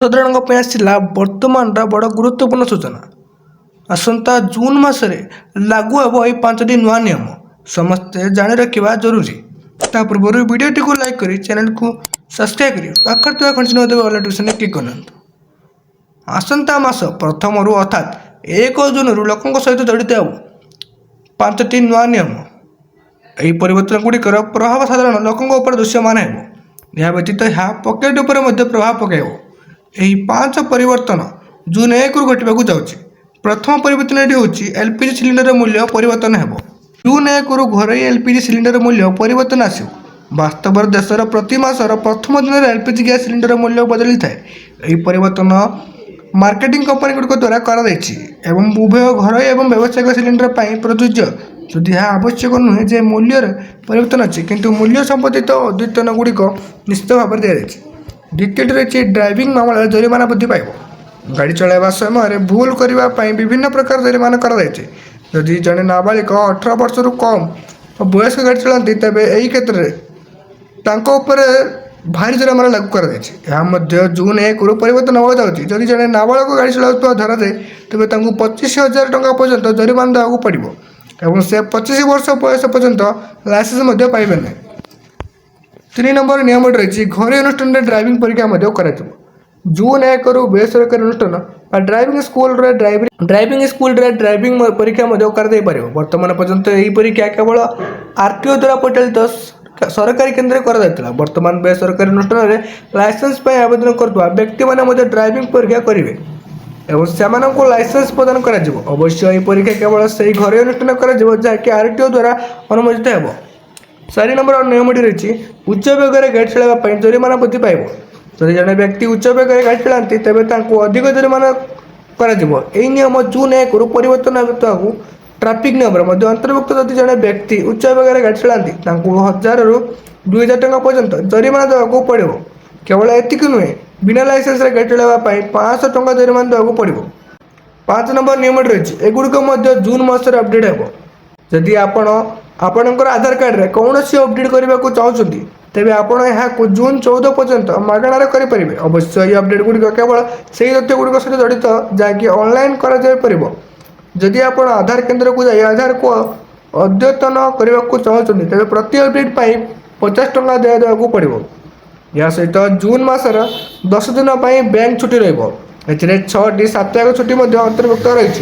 ସାଧାରଣଙ୍କ ଆସିଲା ବର୍ତ୍ତମାନର ବଡ଼ ଗୁରୁତ୍ୱପୂର୍ଣ୍ଣ ସୂଚନା। ଆସନ୍ତା ଜୁନ୍ ମାସରେ ଲାଗୁ ହେବ ଏହି 5ଟି ନୂଆ ନିୟମ। ସମସ୍ତେ ଜାଣି ରଖିବା ଜରୁରୀ। ତା ପୂର୍ବରୁ ଭିଡ଼ିଓଟିକୁ ଲାଇକ୍ କରି ଚ୍ୟାନେଲକୁ ସବସ୍କ୍ରାଇବ୍ କରି ପାଖରେ ଥିବା ଘଣ୍ଟି ନଥିବା ଅଲ୍ ନୋଟିଫିକେସନ୍ରେ କ୍ଲିକ୍ କରନ୍ତୁ। ଆସନ୍ତା ମାସ ପ୍ରଥମରୁ ଅର୍ଥାତ୍ 1 ଜୁନ୍‌ରୁ ଲୋକଙ୍କ ସହିତ ଜଡ଼ିତ ହେବ 5ଟି ନୂଆ ନିୟମ। ଏହି ପରିବର୍ତ୍ତନଗୁଡ଼ିକର ପ୍ରଭାବ ସାଧାରଣ ଲୋକଙ୍କ ଉପରେ ଦୃଶ୍ୟମାନ ହେବ। ଏହା ବ୍ୟତୀତ ଏହା ପକେଟ୍ ଉପରେ ମଧ୍ୟ ପ୍ରଭାବ ପକାଇବ। ଏହି 5 ପରିବର୍ତ୍ତନ ଜୁନ୍ 1ରୁ ଘଟିବାକୁ ଯାଉଛି। ପ୍ରଥମ ପରିବର୍ତ୍ତନଟି ହେଉଛି ଏଲ୍‌ପିଜି ସିଲିଣ୍ଡରର ମୂଲ୍ୟ ପରିବର୍ତ୍ତନ ହେବ। ଜୁନ୍ 1ରୁ ଘରୋଇ ଏଲ୍‌ପିଜି ସିଲିଣ୍ଡର ମୂଲ୍ୟ ପରିବର୍ତ୍ତନ ଆସିବ। ବାସ୍ତବରେ ଦେଶର ପ୍ରତି ମାସର ପ୍ରଥମ ଦିନରେ ଏଲ୍‌ପିଜି ଗ୍ୟାସ୍ ସିଲିଣ୍ଡର ମୂଲ୍ୟ ବଦଳିଥାଏ। ଏହି ପରିବର୍ତ୍ତନ ମାର୍କେଟିଂ କମ୍ପାନୀଗୁଡ଼ିକ ଦ୍ୱାରା କରାଯାଇଛି ଏବଂ ଉଭୟ ଘରୋଇ ଏବଂ ବ୍ୟବସାୟିକ ସିଲିଣ୍ଡର ପାଇଁ ପ୍ରଯୁଜ୍ୟ। ଯଦି ଏହା ଆବଶ୍ୟକ ନୁହେଁ ଯେ ମୂଲ୍ୟରେ ପରିବର୍ତ୍ତନ ଅଛି, କିନ୍ତୁ ମୂଲ୍ୟ ସମ୍ବନ୍ଧିତ ଅଦ୍ୟତନଗୁଡ଼ିକ ନିଶ୍ଚିତ ଭାବରେ ଦିଆଯାଇଛି। ଦ୍ୱିତୀୟଟି ରହିଛି ଡ୍ରାଇଭିଂ ମାମଲାରେ ଜରିମାନା ବୃଦ୍ଧି ପାଇବ। ଗାଡ଼ି ଚଳାଇବା ସମୟରେ ଭୁଲ କରିବା ପାଇଁ ବିଭିନ୍ନ ପ୍ରକାର ଜରିମାନା କରାଯାଇଛି। ଯଦି ଜଣେ ନାବାଳିକ 18 ବର୍ଷରୁ କମ୍ ବୟସ୍କ ଗାଡ଼ି ଚଳାନ୍ତି, ତେବେ ଏହି କ୍ଷେତ୍ରରେ ତାଙ୍କ ଉପରେ ଭାରୀ ଜରିମାନା ଲାଗୁ କରାଯାଇଛି। ଏହା ମଧ୍ୟ ଜୁନ୍ 1ରୁ ପରିବର୍ତ୍ତନ ହେବାକୁ ଯାଉଛି। ଯଦି ଜଣେ ନାବାଳକ ଗାଡ଼ି ଚଳାଉଥିବା ଧରାଯାଏ, ତେବେ ତାଙ୍କୁ 25,000 ଟଙ୍କା ପର୍ଯ୍ୟନ୍ତ ଜରିମାନା ଦେବାକୁ ପଡ଼ିବ ଏବଂ ସେ 25 ବର୍ଷ ବୟସ ପର୍ଯ୍ୟନ୍ତ ଲାଇସେନ୍ସ ମଧ୍ୟ ପାଇବେ ନାହିଁ। 3 ନମ୍ବର ନିୟମଟି ରହିଛି ଘରୋଇ ଅନୁଷ୍ଠାନରେ ଡ୍ରାଇଭିଂ ପରୀକ୍ଷା ମଧ୍ୟ କରାଯିବ। ଜୁନ୍ 1ରୁ ବେସରକାରୀ ଅନୁଷ୍ଠାନ ବା ଡ୍ରାଇଭିଂ ସ୍କୁଲରେ ଡ୍ରାଇଭିଂ ପରୀକ୍ଷା ମଧ୍ୟ କରାଯାଇପାରିବ। ବର୍ତ୍ତମାନ ପର୍ଯ୍ୟନ୍ତ ଏହି ପରୀକ୍ଷା କେବଳ ଆର୍‌ଟିଓ ଦ୍ୱାରା ପରିଚାଳିତ ସରକାରୀ କେନ୍ଦ୍ରରେ କରାଯାଉଥିଲା। ବର୍ତ୍ତମାନ ବେସରକାରୀ ଅନୁଷ୍ଠାନରେ ଲାଇସେନ୍ସ ପାଇଁ ଆବେଦନ କରୁଥିବା ବ୍ୟକ୍ତିମାନେ ମଧ୍ୟ ଡ୍ରାଇଭିଂ ପରୀକ୍ଷା କରିବେ ଏବଂ ସେମାନଙ୍କୁ ଲାଇସେନ୍ସ ପ୍ରଦାନ କରାଯିବ। ଅବଶ୍ୟ ଏହି ପରୀକ୍ଷା କେବଳ ସେହି ଘରୋଇ ଅନୁଷ୍ଠାନରେ କରାଯିବ ଯାହାକି ଆର୍‌ଟିଓ ଦ୍ୱାରା ଅନୁମୋଦିତ ହେବ। 4 ନମ୍ବର ନିୟମଟି ରହିଛି ଉଚ୍ଚ ବେଗରେ ଗାଡ଼ି ଚଳାଇବା ପାଇଁ ଜରିମାନା ବୃଦ୍ଧି ପାଇବ। ଯଦି ଜଣେ ବ୍ୟକ୍ତି ଉଚ୍ଚ ବେଗରେ ଗାଡ଼ି ଚଳାନ୍ତି, ତେବେ ତାଙ୍କୁ ଅଧିକ ଜରିମାନା କରାଯିବ। ଏହି ନିୟମ ଜୁନ୍ 1ରୁ ପରିବର୍ତ୍ତନ ହେବାକୁ ଟ୍ରାଫିକ୍ ନିୟମରେ ମଧ୍ୟ ଅନ୍ତର୍ଭୁକ୍ତ। ଯଦି ଜଣେ ବ୍ୟକ୍ତି ଉଚ୍ଚ ବେଗରେ ଗାଡ଼ି ଚଳାନ୍ତି, ତାଙ୍କୁ 1000ରୁ 2000 ଟଙ୍କା ପର୍ଯ୍ୟନ୍ତ ଜରିମାନା ଦେବାକୁ ପଡ଼ିବ। କେବଳ ଏତିକି ନୁହେଁ, ବିନା ଲାଇସେନ୍ସରେ ଗାଡ଼ି ଚଳାଇବା ପାଇଁ 500 ଟଙ୍କା ଜରିମାନା ଦେବାକୁ ପଡ଼ିବ। 5 ନମ୍ବର ନିୟମଟି ରହିଛି, ଏଗୁଡ଼ିକ ମଧ୍ୟ ଜୁନ୍ ମାସରେ ଅପଡେଟ୍ ହେବ। ଯଦି ଆପଣ ଆପଣଙ୍କର ଆଧାର କାର୍ଡରେ କୌଣସି ଅପଡେଟ୍ କରିବାକୁ ଚାହୁଁଛନ୍ତି, ତେବେ ଆପଣ ଏହାକୁ ଜୁନ୍ 14 ପର୍ଯ୍ୟନ୍ତ ମାଗଣାରେ କରିପାରିବେ। ଅବଶ୍ୟ ଏହି ଅପଡେଟ୍‌ଗୁଡ଼ିକ କେବଳ ସେହି ତଥ୍ୟଗୁଡ଼ିକ ସହିତ ଜଡ଼ିତ ଯାହାକି ଅନଲାଇନ୍ କରାଯାଇପାରିବ। ଯଦି ଆପଣ ଆଧାର କେନ୍ଦ୍ରକୁ ଯାଇ ଆଧାରକୁ ଅଦ୍ୟତନ କରିବାକୁ ଚାହୁଁଛନ୍ତି, ତେବେ ପ୍ରତି ଅପଡେଟ୍ ପାଇଁ 50 ଟଙ୍କା ଦେୟ ଦେବାକୁ ପଡ଼ିବ। ଏହା ସହିତ ଜୁନ୍ ମାସର 10 ଦିନ ପାଇଁ ବ୍ୟାଙ୍କ ଛୁଟି ରହିବ। ଏଥିରେ 6ଟି ସାପ୍ତାହିକ ଛୁଟି ମଧ୍ୟ ଅନ୍ତର୍ଭୁକ୍ତ ରହିଛି।